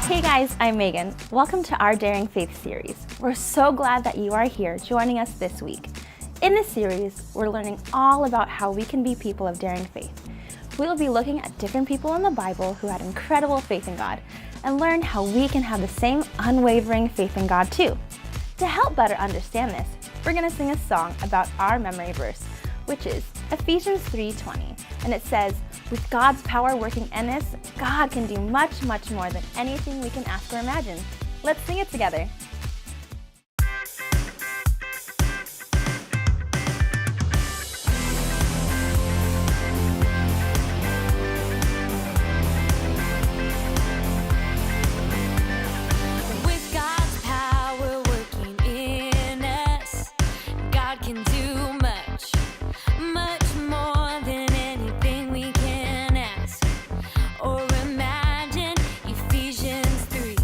Hey guys, I'm Megan. Welcome to our Daring Faith series. We're so glad that you are here joining us this week. In this series, we're learning all about how we can be people of daring faith. We'll be looking at different people in the Bible who had incredible faith in God and learn how we can have the same unwavering faith in God too. To help better understand this, we're going to sing a song about our memory verse, which is Ephesians 3:20, and it says, "With God's power working in us, God can do much, much more than anything we can ask or imagine." Let's sing it together. With God's power working in us, God can do much, much more than anything we can ask or imagine. Ephesians 3:20.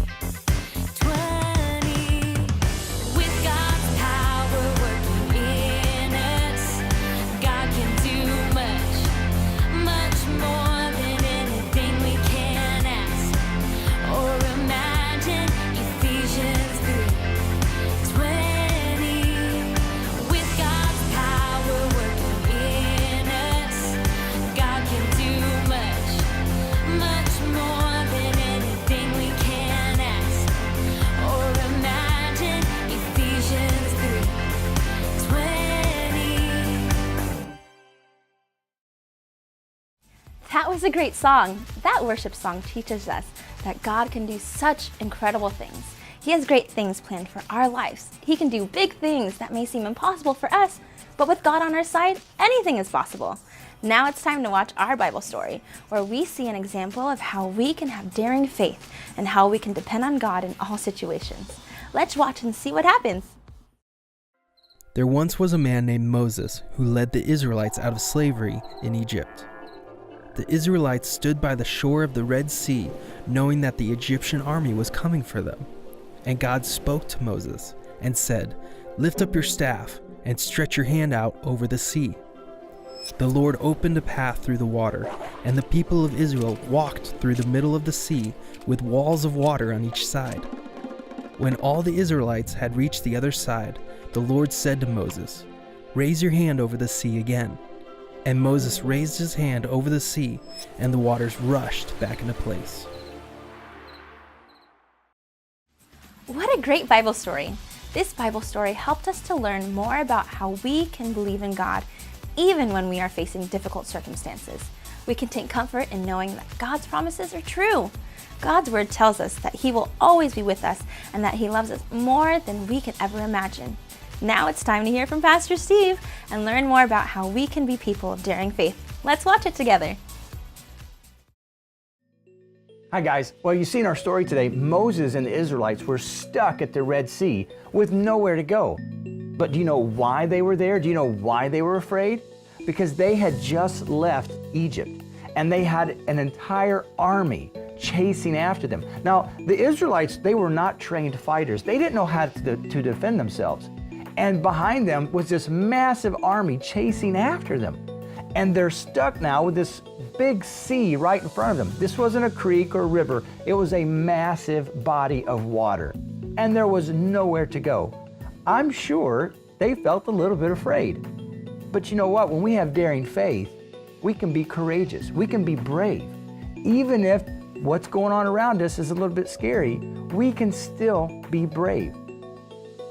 With God's power working in us, God can do much, much more than anything we can ask or imagine. Ephesians 3:20. With God's power working in us, God can do much, much more than anything we can ask or imagine. Ephesians 3:20. That was a great song. That worship song teaches us that God can do such incredible things. He has great things planned for our lives. He can do big things that may seem impossible for us, but with God on our side, anything is possible. Now it's time to watch our Bible story, where we see an example of how we can have daring faith and how we can depend on God in all situations. Let's watch and see what happens. There once was a man named Moses who led the Israelites out of slavery in Egypt. The Israelites stood by the shore of the Red Sea, knowing that the Egyptian army was coming for them. And God spoke to Moses and said, "Lift up your staff and stretch your hand out over the sea." The Lord opened a path through the water, and the people of Israel walked through the middle of the sea with walls of water on each side. When all the Israelites had reached the other side, the Lord said to Moses, "Raise your hand over the sea again." And Moses raised his hand over the sea, and the waters rushed back into place. What a great Bible story. This Bible story helped us to learn more about how we can believe in God even when we are facing difficult circumstances. We can take comfort in knowing that God's promises are true. God's word tells us that He will always be with us and that He loves us more than we can ever imagine. Now it's time to hear from Pastor Steve and learn more about how we can be people of daring faith. Let's watch it together. Hi guys. Well, you see in our story today, Moses and the Israelites were stuck at the Red Sea with nowhere to go. But do you know why they were there? Do you know why they were afraid? Because they had just left Egypt and they had an entire army chasing after them. Now, the Israelites, they were not trained fighters. They didn't know how to defend themselves. And behind them was this massive army chasing after them. And they're stuck now with this big sea right in front of them. This wasn't a creek or river. It was a massive body of water. And there was nowhere to go. I'm sure they felt a little bit afraid. But you know what? When we have daring faith, we can be courageous. We can be brave. Even if what's going on around us is a little bit scary, we can still be brave.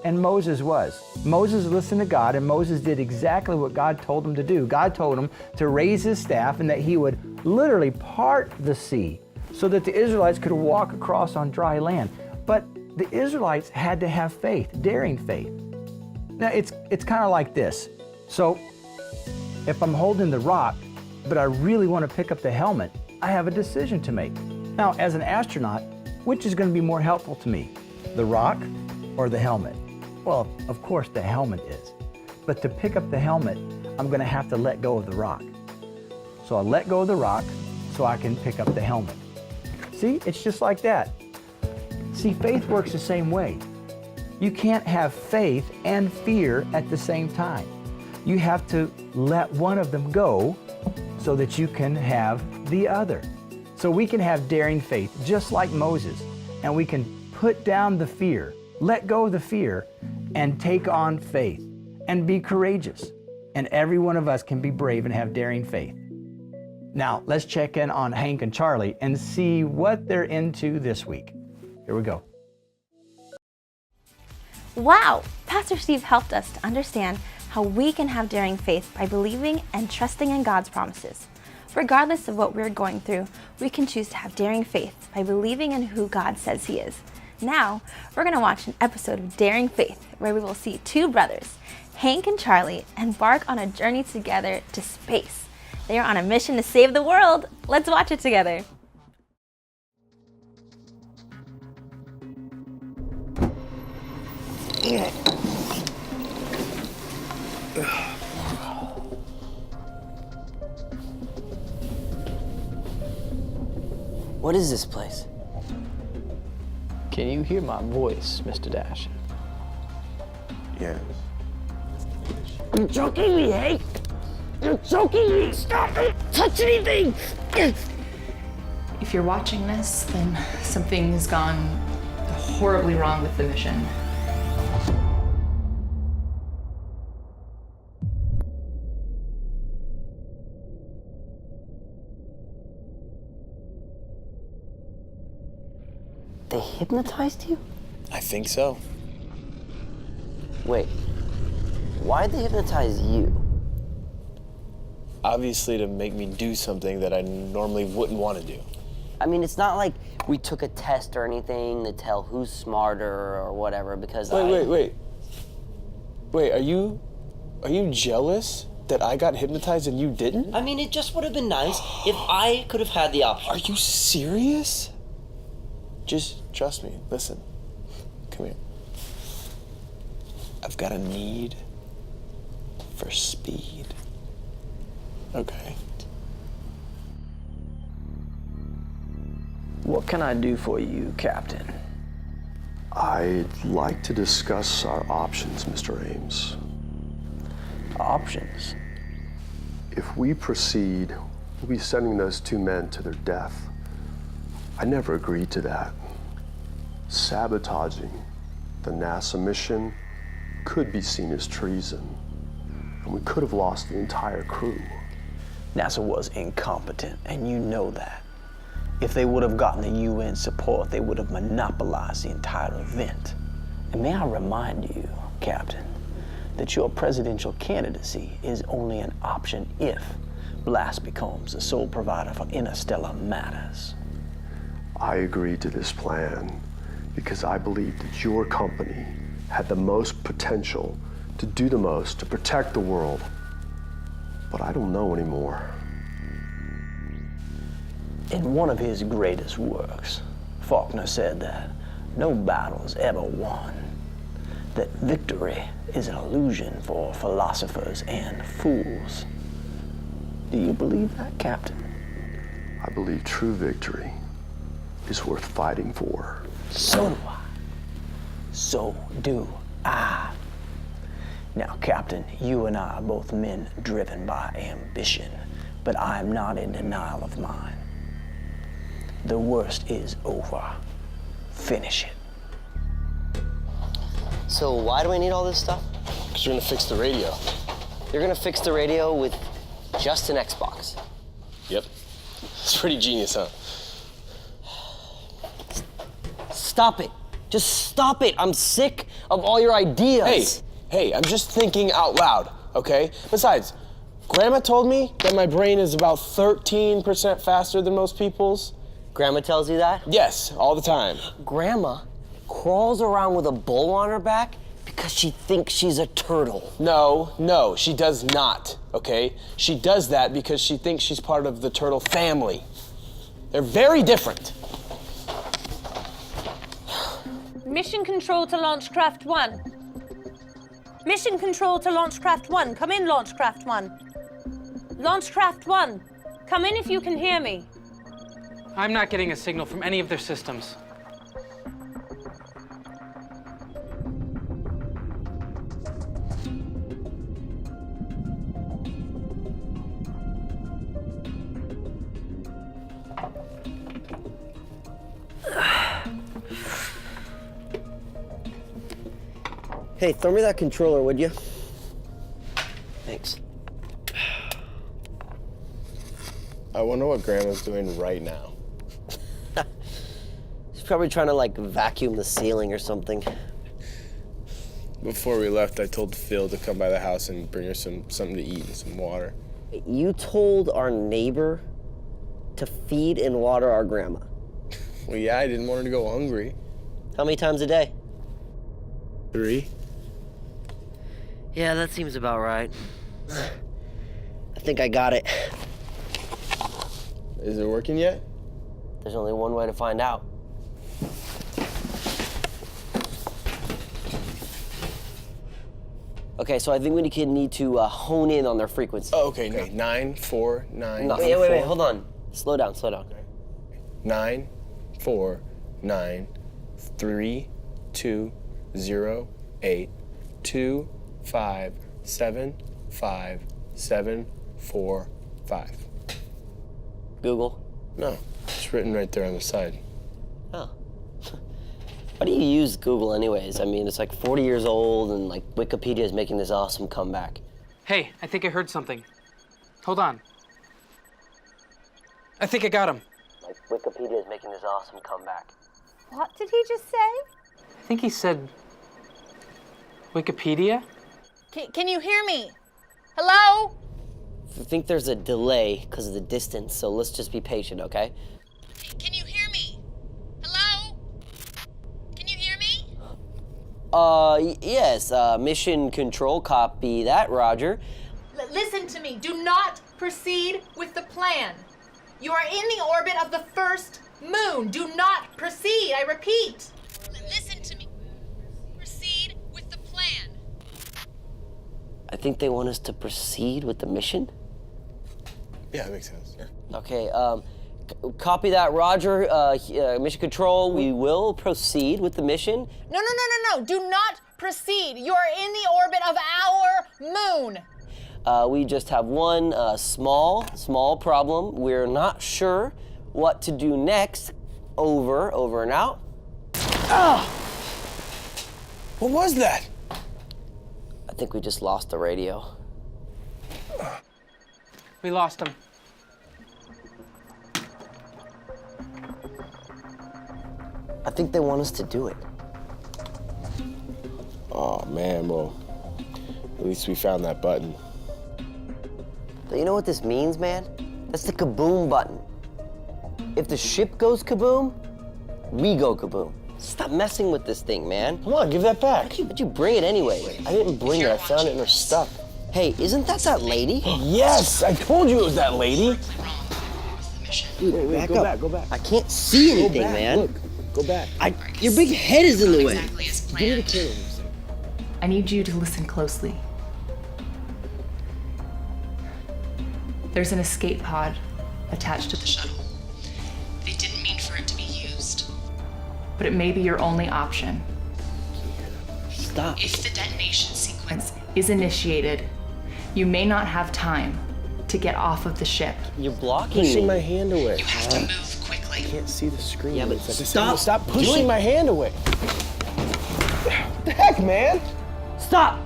And Moses was. Moses listened to God, and Moses did exactly what God told him to do. God told him to raise his staff and that he would literally part the sea so that the Israelites could walk across on dry land. But the Israelites had to have faith, daring faith. Now, it's kind of like this. So if I'm holding the rock, but I really want to pick up the helmet, I have a decision to make. Now, as an astronaut, which is going to be more helpful to me, the rock or the helmet? Well, of course the helmet is. But to pick up the helmet, I'm going to have to let go of the rock. So I let go of the rock so I can pick up the helmet. See, it's just like that. See, faith works the same way. You can't have faith and fear at the same time. You have to let one of them go so that you can have the other. So we can have daring faith just like Moses. and we can put down the fear, let go of the fear, and take on faith and be courageous. And every one of us can be brave and have daring faith. Now, let's check in on Hank and Charlie and see what they're into this week. Here we go. Wow! Pastor Steve helped us to understand how we can have daring faith by believing and trusting in God's promises. Regardless of what we're going through, we can choose to have daring faith by believing in who God says He is. Now, we're going to watch an episode of Daring Faith where we will see two brothers, Hank and Charlie, embark on a journey together to space. They are on a mission to save the world. Let's watch it together. What is this place? Can you hear my voice, Mr. Dash? Yes. You're choking me, Hank! You're choking me! Stop it! Touch anything! If you're watching this, then something has gone horribly wrong with the mission. They hypnotized you? I think so. Wait, why'd they hypnotize you? Obviously to make me do something that I normally wouldn't want to do. I mean, it's not like we took a test or anything to tell who's smarter or whatever, because Wait, are you jealous that I got hypnotized and you didn't? I mean, it just would have been nice if I could have had the option. Are you serious? Just trust me. Listen. Come here. I've got a need for speed. Okay. What can I do for you, Captain? I'd like to discuss our options, Mr. Ames. Options? If we proceed, we'll be sending those two men to their death. I never agreed to that. Sabotaging the NASA mission could be seen as treason, and we could have lost the entire crew. NASA was incompetent, and you know that. If they would have gotten the UN support, they would have monopolized the entire event. And may I remind you, Captain, that your presidential candidacy is only an option if Blast becomes the sole provider for interstellar matters. I agreed to this plan because I believed that your company had the most potential to do the most to protect the world. But I don't know anymore. In one of his greatest works, Faulkner said that no battle is ever won, that victory is an illusion for philosophers and fools. Do you believe that, Captain? I believe true victory is worth fighting for. So do I. So do I. Now, Captain, you and I are both men driven by ambition, but I am not in denial of mine. The worst is over. Finish it. So why do we need all this stuff? Because you're gonna fix the radio. You're gonna fix the radio with just an Xbox. Yep. It's pretty genius, huh? Stop it. Just stop it. I'm sick of all your ideas. Hey, I'm just thinking out loud, okay? Besides, Grandma told me that my brain is about 13% faster than most people's. Grandma tells you that? Yes, all the time. Grandma crawls around with a bowl on her back because she thinks she's a turtle. No, she does not, okay? She does that because she thinks she's part of the turtle family. They're very different. Mission control to Launchcraft 1. Mission control to Launchcraft 1. Come in, Launchcraft 1. Launchcraft 1. Come in if you can hear me. I'm not getting a signal from any of their systems. Hey, throw me that controller, would you? Thanks. I wonder what Grandma's doing right now. She's probably trying to, like, vacuum the ceiling or something. Before we left, I told Phil to come by the house and bring her something to eat and some water. You told our neighbor to feed and water our grandma. Well, yeah, I didn't want her to go hungry. How many times a day? 3. Yeah, that seems about right. I think I got it. Is it working yet? There's only one way to find out. Okay, so I think we need to hone in on their frequency. Oh, okay. 9, 4, 9. No, wait, hold on. Slow down. 9, 4, 9, 3, 2, 0, 8, 2, 5, 7, 5, 7, 4, 5. Google. No, it's written right there on the side. Oh. Why do you use Google anyways? I mean, it's like 40 years old and like Wikipedia is making this awesome comeback. Hey, I think I heard something. Hold on. I think I got him. Like Wikipedia is making this awesome comeback. What did he just say? I think he said Wikipedia? Can you hear me? Hello? I think there's a delay because of the distance, so let's just be patient, okay? Can you hear me? Hello? Can you hear me? Yes, mission control, copy that, Roger. Listen to me. Do not proceed with the plan. You are in the orbit of the first moon. Do not proceed, I repeat. Listen to me. Proceed with the plan. I think they want us to proceed with the mission. Yeah, that makes sense. Yeah. Okay, copy that, Roger. Mission control, we will proceed with the mission. No. Do not proceed. You are in the orbit of our moon. We just have one small problem. We're not sure what to do next. Over and out. What was that? I think we just lost the radio. We lost him. I think they want us to do it. Oh, man, well, at least we found that button. Do you know what this means, man? That's the kaboom button. If the ship goes kaboom, we go kaboom. Stop messing with this thing, man. Come on, give that back. But you bring it anyway. I didn't bring it. I found it in her stuff. Hey, isn't that lady? Yes, I told you it was that lady. Dude, Wait, go back, go back. I can't see anything, Go back, man. Look, go back. Your big head is in the way. Give me the camera. I need you to listen closely. There's an escape pod attached to the shuttle. They didn't mean for it to be used, but it may be your only option. Stop. If the detonation sequence is initiated, you may not have time to get off of the ship. You're blocking Pushing me. my hand away. You have to move quickly. I can't see the screen. Yeah, but It's at the stop same- Stop pushing doing- my hand away. What the heck, man? Stop!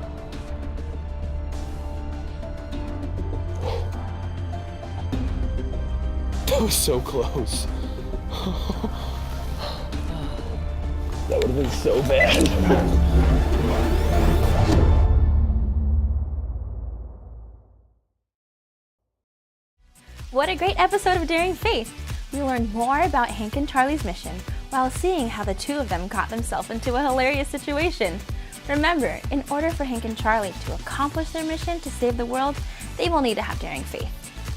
That was so close. That would have been so bad. What a great episode of Daring Faith! We learned more about Hank and Charlie's mission while seeing how the two of them got themselves into a hilarious situation. Remember, in order for Hank and Charlie to accomplish their mission to save the world, they will need to have Daring Faith.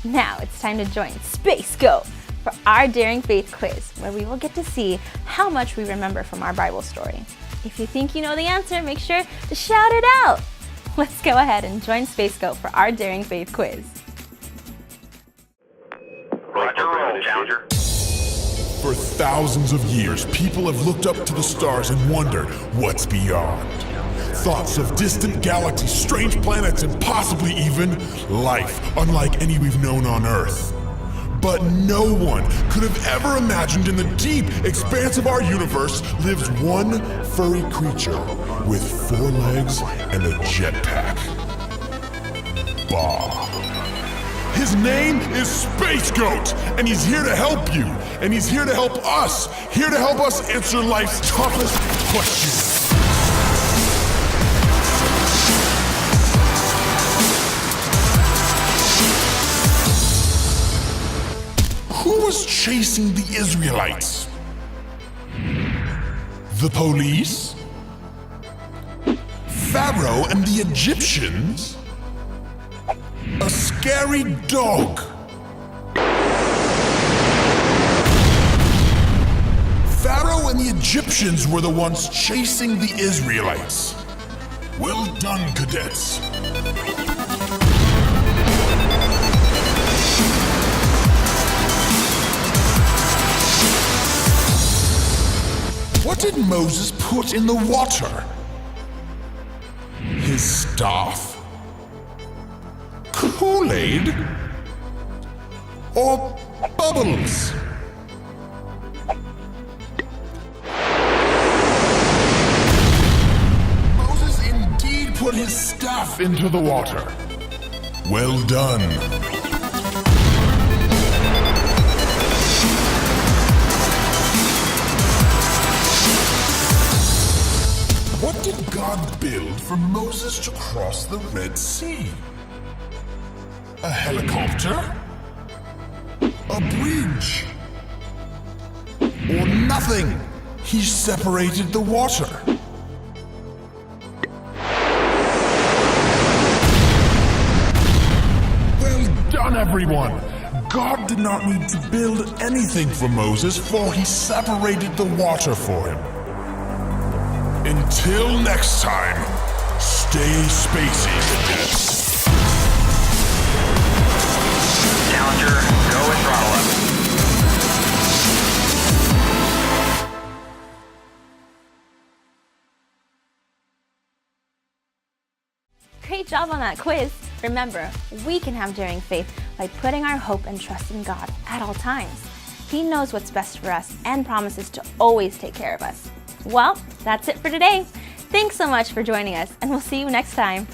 Now it's time to join Space Go for our Daring Faith quiz, where we will get to see how much we remember from our Bible story. If you think you know the answer, make sure to shout it out! Let's go ahead and join Space Go for our Daring Faith quiz. Challenger. For thousands of years, people have looked up to the stars and wondered what's beyond. Thoughts of distant galaxies, strange planets, and possibly even life unlike any we've known on Earth. But no one could have ever imagined in the deep expanse of our universe lives one furry creature with 4 legs and a jetpack. Bah. His name is Space Goat, and he's here to help you, and he's here to help us, here to help us answer life's toughest questions. Who was chasing the Israelites? The police? Pharaoh and the Egyptians? A scary dog? Pharaoh and the Egyptians were the ones chasing the Israelites. Well done, cadets. What did Moses put in the water? His staff? Kool-Aid? Or bubbles? Moses indeed put his staff into the water. Well done. What did God build for Moses to cross the Red Sea? A helicopter? A bridge? Or nothing? He separated the water. Well done, everyone! God did not need to build anything for Moses, for he separated the water for him. Until next time, stay spacey, cadets. Challenger, go and throttle up. Great job on that quiz. Remember, we can have daring faith by putting our hope and trust in God at all times. He knows what's best for us and promises to always take care of us. Well, that's it for today. Thanks so much for joining us, and we'll see you next time.